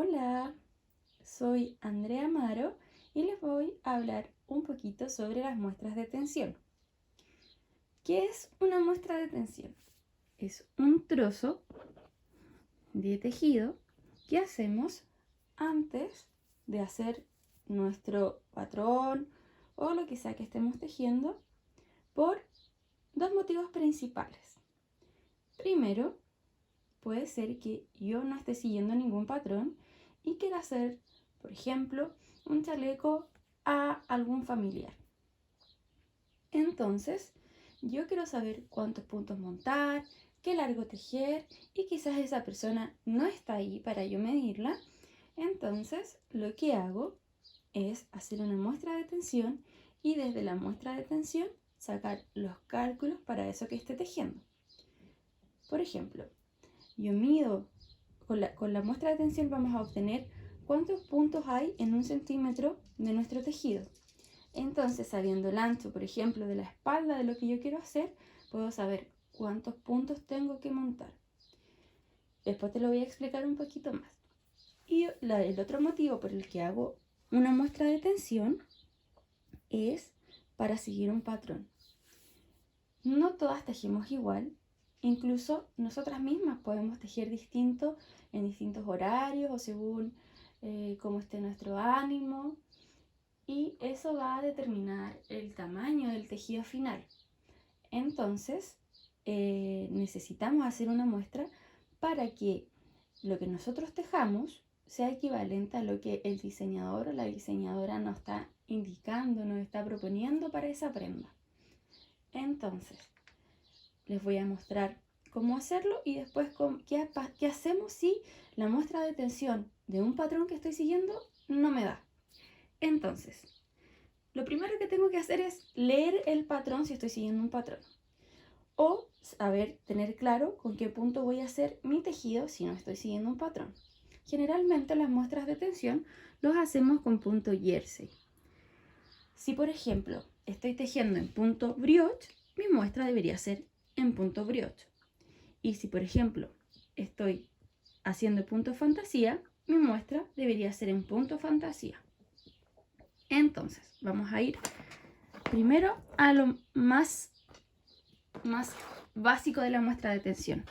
Hola, soy Andrea Amaro y les voy a hablar un poquito sobre las muestras de tensión. ¿Qué es una muestra de tensión? Es un trozo de tejido que hacemos antes de hacer nuestro patrón o lo que sea que estemos tejiendo por dos motivos principales. Primero, puede ser que yo no esté siguiendo ningún patrón y quiera hacer, por ejemplo, un chaleco a algún familiar. Entonces, yo quiero saber cuántos puntos montar, qué largo tejer y quizás esa persona no está ahí para yo medirla. Entonces, lo que hago es hacer una muestra de tensión y desde la muestra de tensión sacar los cálculos para eso que esté tejiendo. Por ejemplo, yo mido, con la muestra de tensión vamos a obtener cuántos puntos hay en 1 centímetro de nuestro tejido. Entonces, sabiendo el ancho, por ejemplo, de la espalda de lo que yo quiero hacer, puedo saber cuántos puntos tengo que montar. Después te lo voy a explicar un poquito más. Y el otro motivo por el que hago una muestra de tensión es para seguir un patrón. No todas tejemos igual. Incluso nosotras mismas podemos tejer distinto en distintos horarios o según cómo esté nuestro ánimo. Y eso va a determinar el tamaño del tejido final. Entonces, necesitamos hacer una muestra para que lo que nosotros tejamos sea equivalente a lo que el diseñador o la diseñadora nos está indicando, nos está proponiendo para esa prenda. Entonces, les voy a mostrar cómo hacerlo y después qué hacemos si la muestra de tensión de un patrón que estoy siguiendo no me da. Entonces, lo primero que tengo que hacer es leer el patrón si estoy siguiendo un patrón. O tener claro con qué punto voy a hacer mi tejido si no estoy siguiendo un patrón. Generalmente las muestras de tensión los hacemos con punto jersey. Si por ejemplo estoy tejiendo en punto brioche, mi muestra debería ser en punto brioche. Y si por ejemplo estoy haciendo punto fantasía, mi muestra debería ser en punto fantasía. Entonces, vamos a ir primero a lo más básico de la muestra de tensión.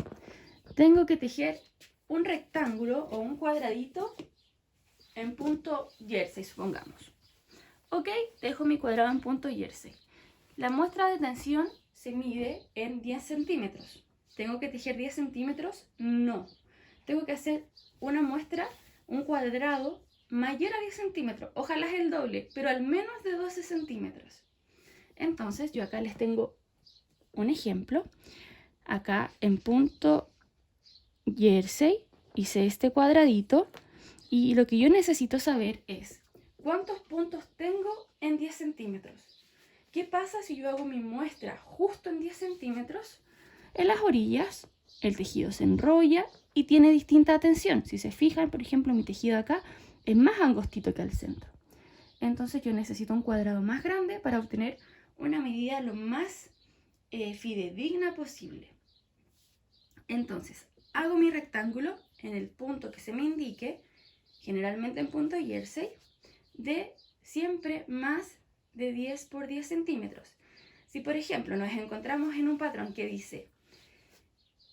Tengo que tejer un rectángulo o un cuadradito en punto jersey, supongamos. Ok, dejo mi cuadrado en punto jersey. La muestra de tensión se mide en 10 centímetros. ¿Tengo que tejer 10 centímetros? No. Tengo que hacer una muestra, un cuadrado mayor a 10 centímetros. Ojalá es el doble, pero al menos de 12 centímetros. Entonces, yo acá les tengo un ejemplo. Acá en punto jersey hice este cuadradito y lo que yo necesito saber es cuántos puntos tengo en 10 centímetros. ¿Qué pasa si yo hago mi muestra justo en 10 centímetros? En las orillas el tejido se enrolla y tiene distinta tensión. Si se fijan, por ejemplo, mi tejido acá es más angostito que al centro. Entonces yo necesito un cuadrado más grande para obtener una medida lo más fidedigna posible. Entonces, hago mi rectángulo en el punto que se me indique, generalmente en punto jersey, de siempre más de 10 por 10 centímetros. Si por ejemplo nos encontramos en un patrón que dice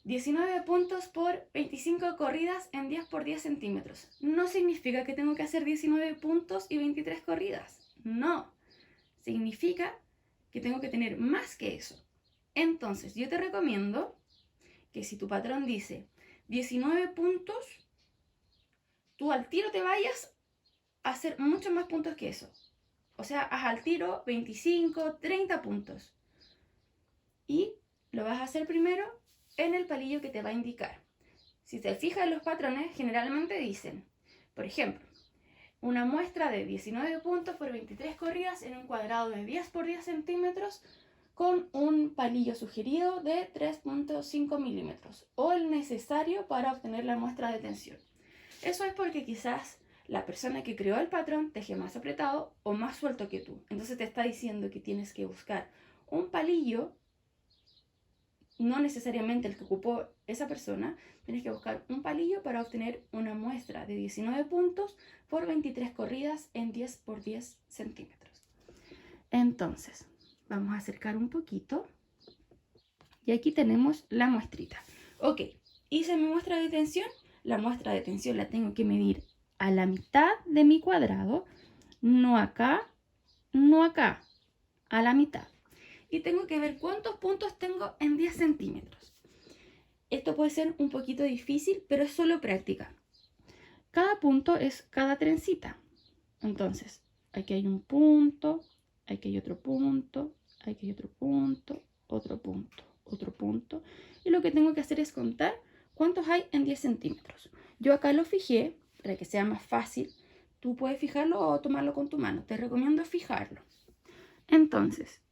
19 puntos por 25 corridas en 10 por 10 centímetros, no significa que tengo que hacer 19 puntos y 23 corridas. No, significa que tengo que tener más que eso. Entonces, yo te recomiendo que si tu patrón dice 19 puntos, tú al tiro te vayas a hacer muchos más puntos que eso. O sea, haz al tiro 25, 30 puntos. Y lo vas a hacer primero en el palillo que te va a indicar. Si te fijas en los patrones, generalmente dicen, por ejemplo, una muestra de 19 puntos por 23 corridas en un cuadrado de 10 por 10 centímetros con un palillo sugerido de 3.5 milímetros o el necesario para obtener la muestra de tensión. Eso es porque quizás la persona que creó el patrón teje más apretado o más suelto que tú. Entonces te está diciendo que tienes que buscar un palillo, no necesariamente el que ocupó esa persona, tienes que buscar un palillo para obtener una muestra de 19 puntos por 23 corridas en 10 por 10 centímetros. Entonces, vamos a acercar un poquito. Y aquí tenemos la muestrita. Ok, hice mi muestra de tensión. La muestra de tensión la tengo que medir a la mitad de mi cuadrado. No acá, no acá, a la mitad. Y tengo que ver cuántos puntos tengo en 10 centímetros. Esto puede ser un poquito difícil, pero es solo práctica. Cada punto es cada trencita. Entonces, aquí hay un punto, aquí hay otro punto, aquí hay otro punto, otro punto, otro punto. Y lo que tengo que hacer es contar cuántos hay en 10 centímetros. Yo acá lo fijé para que sea más fácil. Tú puedes fijarlo o tomarlo con tu mano. Te recomiendo fijarlo. Entonces,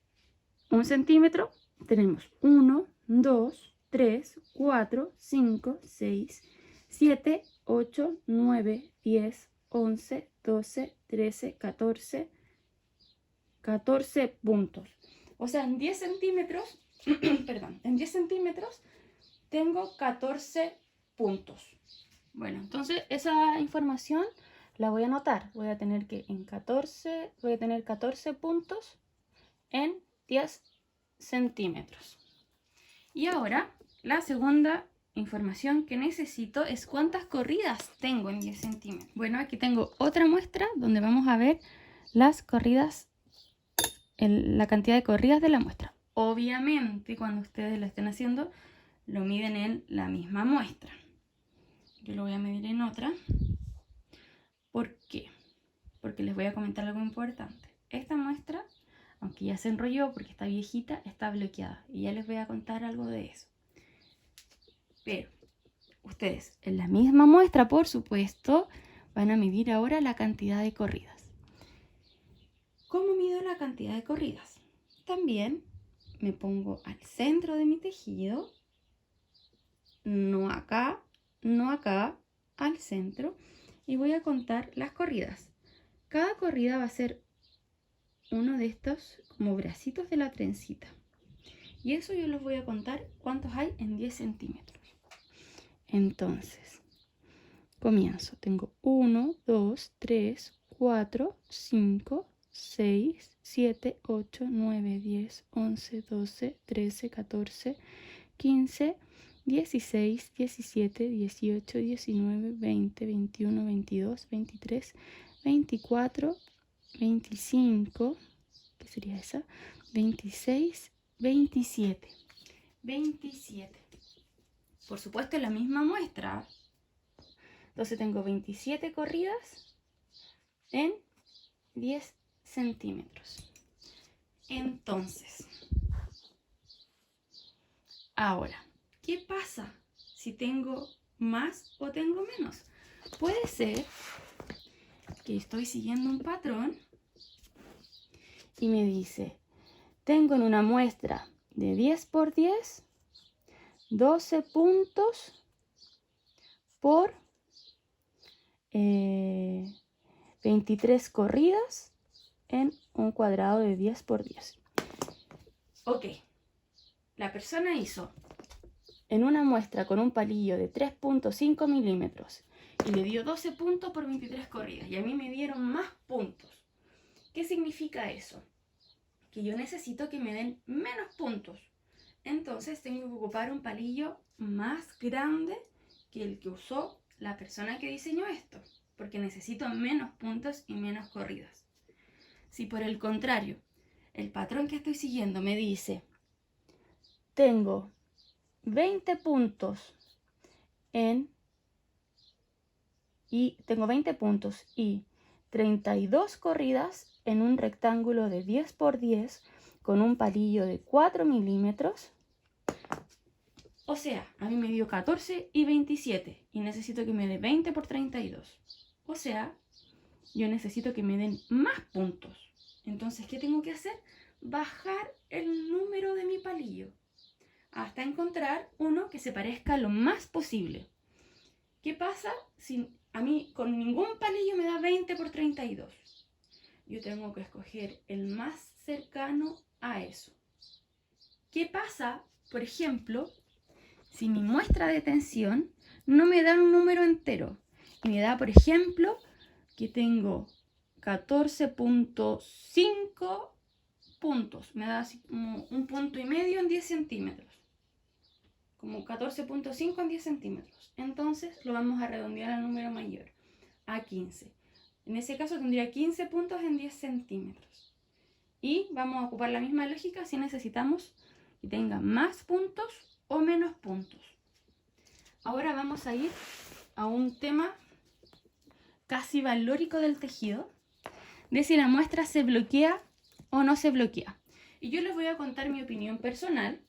1 centímetro, tenemos 1, 2, 3, 4, 5, 6, 7, 8, 9, 10, 11, 12, 13, 14, 14 puntos. O sea, en 10 centímetros, perdón, en 10 centímetros tengo 14 puntos. Bueno, entonces esa información la voy a anotar. Voy a tener 14 puntos en 10 centímetros. Y ahora, la segunda información que necesito es cuántas corridas tengo en 10 centímetros. Bueno, aquí tengo otra muestra donde vamos a ver las corridas, la cantidad de corridas de la muestra. Obviamente, cuando ustedes lo estén haciendo, lo miden en la misma muestra. Yo lo voy a medir en otra. ¿Por qué? Porque les voy a comentar algo importante. Esta muestra, aunque ya se enrolló porque está viejita, está bloqueada. Y ya les voy a contar algo de eso. Pero ustedes en la misma muestra, por supuesto, van a medir ahora la cantidad de corridas. ¿Cómo mido la cantidad de corridas? También me pongo al centro de mi tejido, no acá, no acá, al centro, y voy a contar las corridas. Cada corrida va a ser uno de estos como bracitos de la trencita. Y eso yo les voy a contar cuántos hay en 10 centímetros. Entonces, comienzo. Tengo 1, 2, 3, 4, 5, 6, 7, 8, 9, 10, 11, 12, 13, 14, 15, 16, 17, 18, 19, 20, 21, 22, 23, 24, 25, ¿qué sería esa? 26, 27. 27. Por supuesto, es la misma muestra. Entonces tengo 27 corridas en 10 centímetros. Entonces, ahora, ¿qué pasa si tengo más o tengo menos? Puede ser que estoy siguiendo un patrón y me dice, tengo en una muestra de 10 por 10, 12 puntos por 23 corridas en un cuadrado de 10 por 10. Ok, la persona hizo en una muestra con un palillo de 3.5 milímetros y le dio 12 puntos por 23 corridas y a mí me dieron más puntos. ¿Qué significa eso? Que yo necesito que me den menos puntos. Entonces tengo que ocupar un palillo más grande que el que usó la persona que diseñó esto, porque necesito menos puntos y menos corridas. Si por el contrario, el patrón que estoy siguiendo me dice, tengo 20 puntos y 32 corridas en un rectángulo de 10 por 10 con un palillo de 4 milímetros. O sea, a mí me dio 14 y 27 y necesito que me dé 20 por 32. O sea, yo necesito que me den más puntos. Entonces, ¿qué tengo que hacer? Bajar el número de mi palillo hasta encontrar uno que se parezca lo más posible. ¿Qué pasa si a mí con ningún palillo me da 20 por 32? Yo tengo que escoger el más cercano a eso. ¿Qué pasa, por ejemplo, si mi muestra de tensión no me da un número entero y me da, por ejemplo, que tengo 14.5 puntos, me da así como 1,5 puntos en 10 centímetros, como 14.5 en 10 centímetros. Entonces lo vamos a redondear al número mayor, a 15. En ese caso tendría 15 puntos en 10 centímetros. Y vamos a ocupar la misma lógica si necesitamos que tenga más puntos o menos puntos. Ahora vamos a ir a un tema casi valórico del tejido, de si la muestra se bloquea o no se bloquea. Y yo les voy a contar mi opinión personal,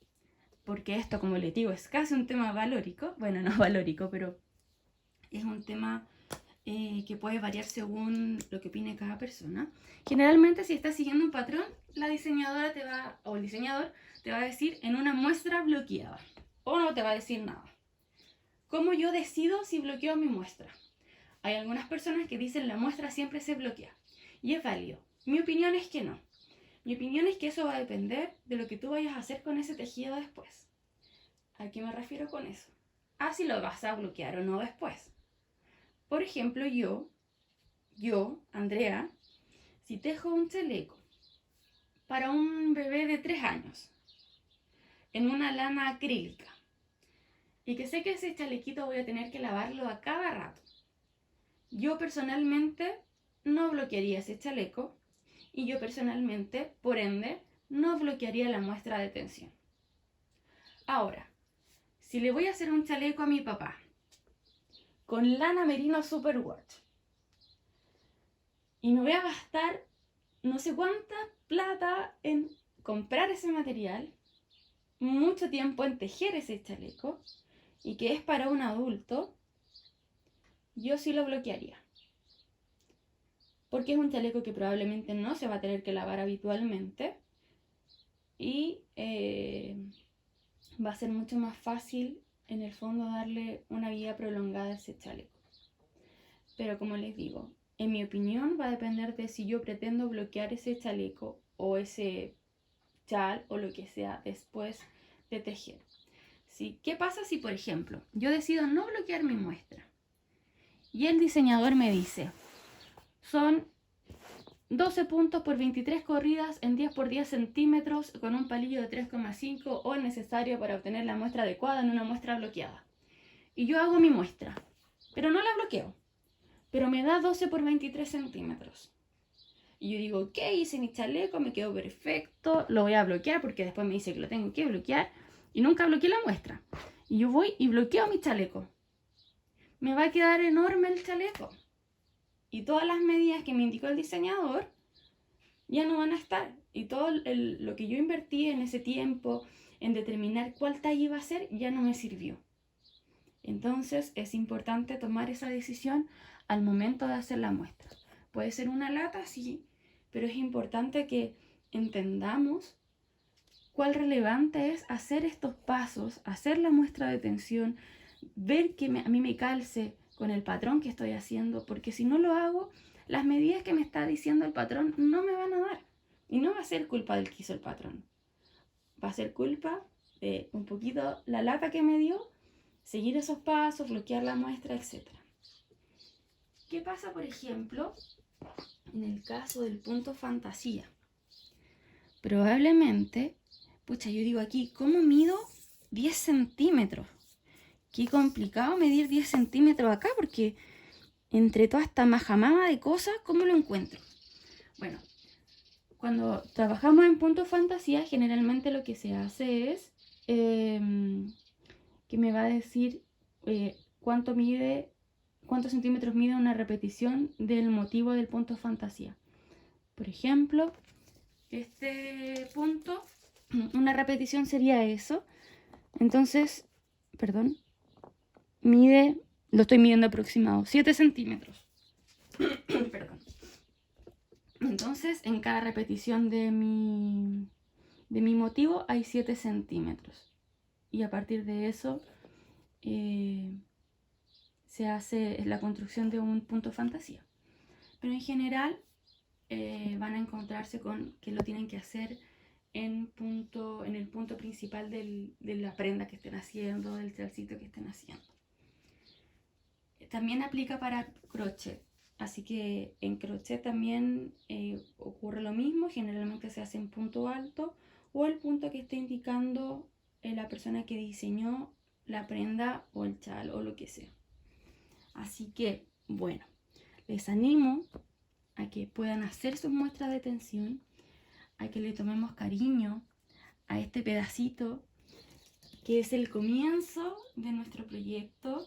porque esto, como les digo, es casi un tema valórico. Bueno, no valórico, pero es un tema que puede variar según lo que opine cada persona. Generalmente, si estás siguiendo un patrón, la diseñadora o el diseñador te va a decir en una muestra bloqueada, o no te va a decir nada. ¿Cómo yo decido si bloqueo mi muestra? Hay algunas personas que dicen la muestra siempre se bloquea, y es válido. Mi opinión es que no. Mi opinión es que eso va a depender de lo que tú vayas a hacer con ese tejido después. ¿A qué me refiero con eso? A si lo vas a bloquear o no después. Por ejemplo, yo, Andrea, si tejo un chaleco para un bebé de 3 años en una lana acrílica y que sé que ese chalequito voy a tener que lavarlo a cada rato, yo personalmente no bloquearía ese chaleco y yo personalmente, por ende, no bloquearía la muestra de tensión. Ahora, si le voy a hacer un chaleco a mi papá con lana merino superwash y me voy a gastar no sé cuánta plata en comprar ese material, mucho tiempo en tejer ese chaleco y que es para un adulto, yo sí lo bloquearía. Porque es un chaleco que probablemente no se va a tener que lavar habitualmente y va a ser mucho más fácil en el fondo darle una vida prolongada a ese chaleco. Pero como les digo, en mi opinión va a depender de si yo pretendo bloquear ese chaleco o ese chal o lo que sea después de tejer. ¿Sí? ¿Qué pasa si, por ejemplo, yo decido no bloquear mi muestra y el diseñador me dice, son 12 puntos por 23 corridas en 10 por 10 centímetros con un palillo de 3,5 o el necesario para obtener la muestra adecuada en una muestra bloqueada? Y yo hago mi muestra, pero no la bloqueo, pero me da 12 por 23 centímetros. Y yo digo, ok, hice mi chaleco, me quedó perfecto, lo voy a bloquear porque después me dice que lo tengo que bloquear y nunca bloqueé la muestra. Y yo voy y bloqueo mi chaleco. Me va a quedar enorme el chaleco. Y todas las medidas que me indicó el diseñador ya no van a estar. Y todo lo que yo invertí en ese tiempo, en determinar cuál talla iba a ser, ya no me sirvió. Entonces es importante tomar esa decisión al momento de hacer la muestra. Puede ser una lata, sí, pero es importante que entendamos cuál relevante es hacer estos pasos, hacer la muestra de tensión, ver que a mí me calce con el patrón que estoy haciendo, porque si no lo hago, las medidas que me está diciendo el patrón no me van a dar. Y no va a ser culpa del que hizo el patrón. Va a ser culpa de un poquito la lata que me dio, seguir esos pasos, bloquear la muestra, etc. ¿Qué pasa, por ejemplo, en el caso del punto fantasía? Probablemente, pucha, yo digo aquí, ¿cómo mido 10 centímetros? Qué complicado medir 10 centímetros acá, porque entre toda esta majamama de cosas, ¿cómo lo encuentro? Bueno, cuando trabajamos en punto fantasía, generalmente lo que se hace es que me va a decir cuántos centímetros mide una repetición del motivo del punto fantasía. Por ejemplo, este punto, una repetición sería eso. Entonces, perdón, lo estoy midiendo aproximado, 7 centímetros. Perdón. Entonces, en cada repetición de mi motivo hay 7 centímetros. Y a partir de eso se hace la construcción de un punto fantasía. Pero en general van a encontrarse con que lo tienen que hacer en el punto principal de la prenda que estén haciendo, del tralcito que estén haciendo. También aplica para crochet, así que en crochet también ocurre lo mismo. Generalmente se hace en punto alto o el punto que esté indicando la persona que diseñó la prenda o el chal o lo que sea. Así que, bueno, les animo a que puedan hacer sus muestras de tensión, a que le tomemos cariño a este pedacito que es el comienzo de nuestro proyecto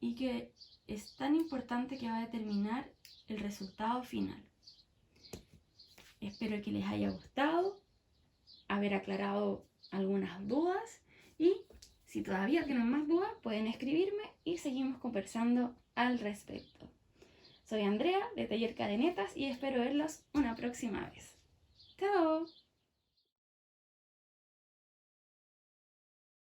y que es tan importante que va a determinar el resultado final. Espero que les haya gustado, haber aclarado algunas dudas, y si todavía tienen más dudas pueden escribirme y seguimos conversando al respecto. Soy Andrea de Taller Cadenetas y espero verlos una próxima vez. ¡Chao!